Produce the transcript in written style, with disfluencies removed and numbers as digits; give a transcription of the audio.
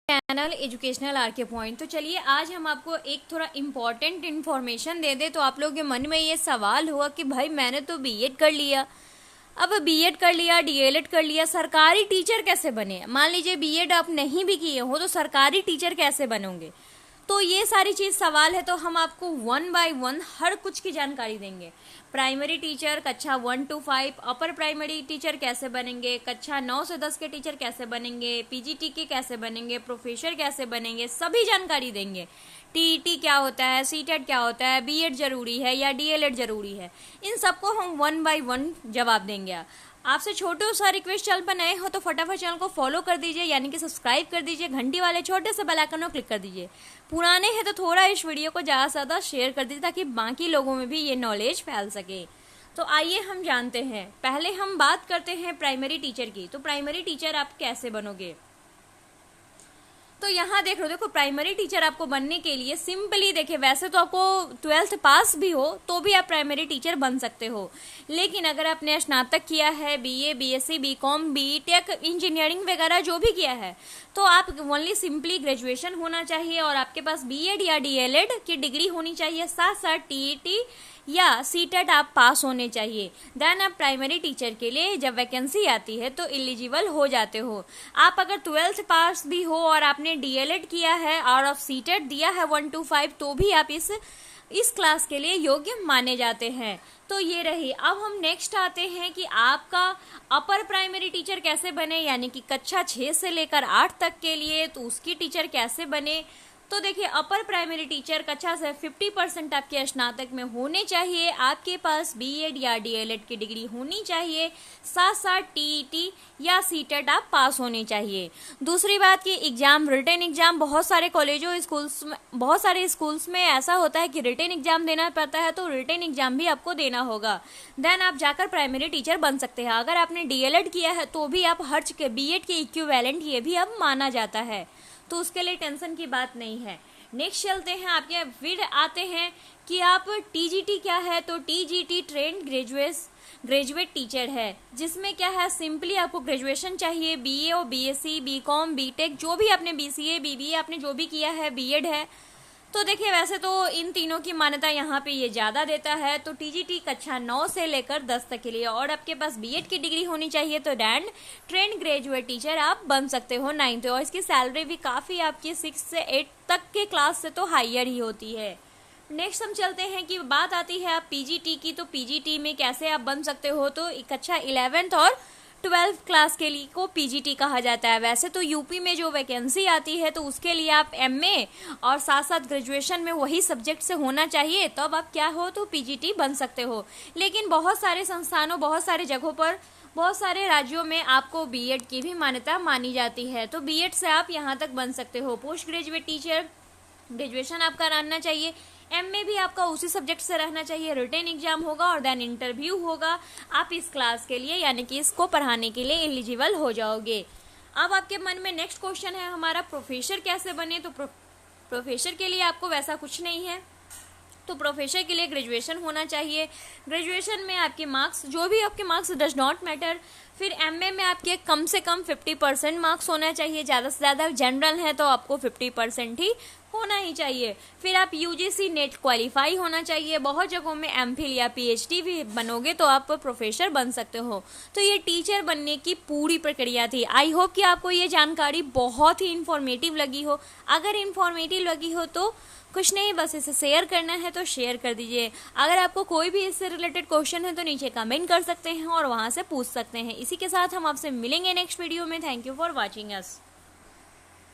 Channel educational R K point. तो चलिए आज हम आपको एक थोड़ा इम्पोर्टेंट इन्फॉर्मेशन दे दे। तो आप लोगों के मन में ये सवाल हुआ कि भाई मैंने तो बीएड कर लिया, अब बीएड कर लिया, डीएलएड कर लिया, सरकारी टीचर कैसे बने। मान लीजिए बीएड आप नहीं भी किए हो तो सरकारी टीचर कैसे बनोगे। तो ये सारी चीज सवाल है, तो हम आपको 1 बाय 1 हर कुछ की जानकारी देंगे। प्राइमरी टीचर कक्षा 1 to 5, अपर प्राइमरी टीचर कैसे बनेंगे, कक्षा 9 से 10 के टीचर कैसे बनेंगे, पीजीटी के कैसे बनेंगे, प्रोफेसर कैसे बनेंगे, सभी जानकारी देंगे। टीईटी क्या होता है, सीटेट क्या होता है, बीएड जरूरी है या डीएलएड जरूरी है, इन सबको हम 1 बाय 1 जवाब देंगे। आपसे छोटे सा रिक्वेस्ट, चैनल पर नए हो तो फटाफट चैनल को फॉलो कर दीजिए, यानी कि सब्सक्राइब कर दीजिए, घंटी वाले छोटे से बेल आइकन को क्लिक कर दीजिए। पुराने हैं तो थोड़ा इस वीडियो को ज़्यादा से ज़्यादा शेयर कर दीजिए ताकि बाकी लोगों में भी ये नॉलेज फैल सके। तो आइए हम जानते हैं, पहले हम बात करते हैं प्राइमरी टीचर की। तो प्राइमरी टीचर आप कैसे बनोगे, तो यहाँ देख लो, देखो प्राइमरी टीचर आपको बनने के लिए सिंपली देखिए, वैसे तो आपको 12th पास भी हो तो भी आप प्राइमरी टीचर बन सकते हो, लेकिन अगर आपने स्नातक किया है, BA, BSc, BCom, BTech, engineering वगैरह जो भी किया है, तो आप ओनली सिंपली ग्रेजुएशन होना चाहिए और आपके पास बीएड या डीएलएड की डिग्री होनी चाहिए, साथ साथ टीईटी या सीटेट आप पास होने चाहिए। देन आप प्राइमरी टीचर के लिए जब वैकेंसी आती है तो एलिजिबल हो जाते हो। आप अगर 12th पास भी हो और आपने डीएलएड किया है और आप सीटेट दिया है 1 to 5 तो भी आप इस क्लास के लिए योग्य माने जाते हैं। तो ये रही। अब हम नेक्स्ट आते हैं कि आपका अपर प्राइमरी टीचर कैसे बने, यानी कि कक्षा 6 से लेकर 8 तक के लिए, तो उसकी टीचर कैसे बने। तो देखिए, अपर प्राइमरी टीचर कक्षा से 50% आपके स्नातक में होने चाहिए, आपके पास बीएड या डीएलएड की डिग्री होनी चाहिए, साथ साथ टीईटी या सीटेट आप पास होने चाहिए। दूसरी बात कि एग्जाम, रिटन एग्जाम बहुत सारे कॉलेजों, स्कूल्स में, बहुत सारे स्कूल्स में ऐसा होता है कि रिटन एग्जाम देना पड़ता है, तो रिटन एग्जाम भी आपको देना होगा। देन आप जाकर प्राइमरी टीचर बन सकते हैं। अगर आपने डीएलएड किया है तो भी आप हर बीएड के इक्विवेलेंट ये भी अब माना जाता है, तो उसके लिए टेंशन की बात नहीं है। नेक्स्ट चलते हैं, आपके फिर आते हैं कि आप टीजीटी क्या है। तो टीजीटी ट्रेंड ग्रेजुएट टीचर है, जिसमें क्या है, सिंपली आपको ग्रेजुएशन चाहिए, बीए और बीएससी, बीकॉम, बीटेक, जो भी आपने बीसीए, बीबीए आपने जो भी किया है, बीएड है। तो देखिए, वैसे तो इन तीनों की मान्यता यहाँ पे ये ज़्यादा देता है। तो टीजीटी कक्षा 9 से लेकर 10 तक के लिए, और आपके पास बीएड की डिग्री होनी चाहिए, तो ट्रेंड ग्रेजुएट टीचर आप बन सकते हो 9th। और इसकी सैलरी भी काफ़ी आपकी 6 से 8 तक के क्लास से तो हाइयर ही होती है। नेक्स्ट हम चलते हैं कि बात आती है आप पीजीटी की। तो पीजीटी में कैसे आप बन सकते हो, तो कक्षा 11th और 12th क्लास के लिए को पीजीटी कहा जाता है। वैसे तो यूपी में जो वैकेंसी आती है तो उसके लिए आप एमए और साथ साथ ग्रेजुएशन में वही सब्जेक्ट से होना चाहिए, तब तो आप क्या हो, तो पीजीटी बन सकते हो। लेकिन बहुत सारे संस्थानों, बहुत सारे जगहों पर, बहुत सारे राज्यों में आपको बीएड की भी मान्यता मानी जाती है, तो बीएड से आप यहाँ तक बन सकते हो। पोस्ट ग्रेजुएट टीचर ग्रेजुएशन आपका रहना चाहिए, एमए भी आपका उसी सब्जेक्ट से रहना चाहिए, रिटन एग्जाम होगा और देन इंटरव्यू होगा, आप इस क्लास के लिए यानी कि इसको पढ़ाने के लिए एलिजिबल हो जाओगे। अब आपके मन में नेक्स्ट क्वेश्चन है हमारा, प्रोफेसर कैसे बने। तो प्रोफेसर के लिए आपको वैसा कुछ नहीं है, तो प्रोफेसर के लिए ग्रेजुएशन होना चाहिए। ग्रेजुएशन में आपके मार्क्स, जो भी आपके मार्क्स डज नॉट मैटर। फिर एमए में आपके कम से कम 50% मार्क्स होना चाहिए, ज़्यादा से ज़्यादा जनरल है तो आपको 50% ही होना ही चाहिए। फिर आप यूजीसी नेट क्वालिफाई होना चाहिए। बहुत जगहों में एमफिल या पीएचडी भी बनोगे तो आप प्रोफेसर बन सकते हो। तो ये टीचर बनने की पूरी प्रक्रिया थी। आई होप कि आपको ये जानकारी बहुत ही इंफॉर्मेटिव लगी हो। अगर इंफॉर्मेटिव लगी हो तो कुछ नहीं, बस इसे शेयर करना है तो शेयर कर दीजिए। अगर आपको कोई भी इससे रिलेटेड क्वेश्चन है तो नीचे कमेंट कर सकते हैं और वहां से पूछ सकते हैं। इसी के साथ हम आपसे मिलेंगे नेक्स्ट वीडियो में। Thank you for watching us.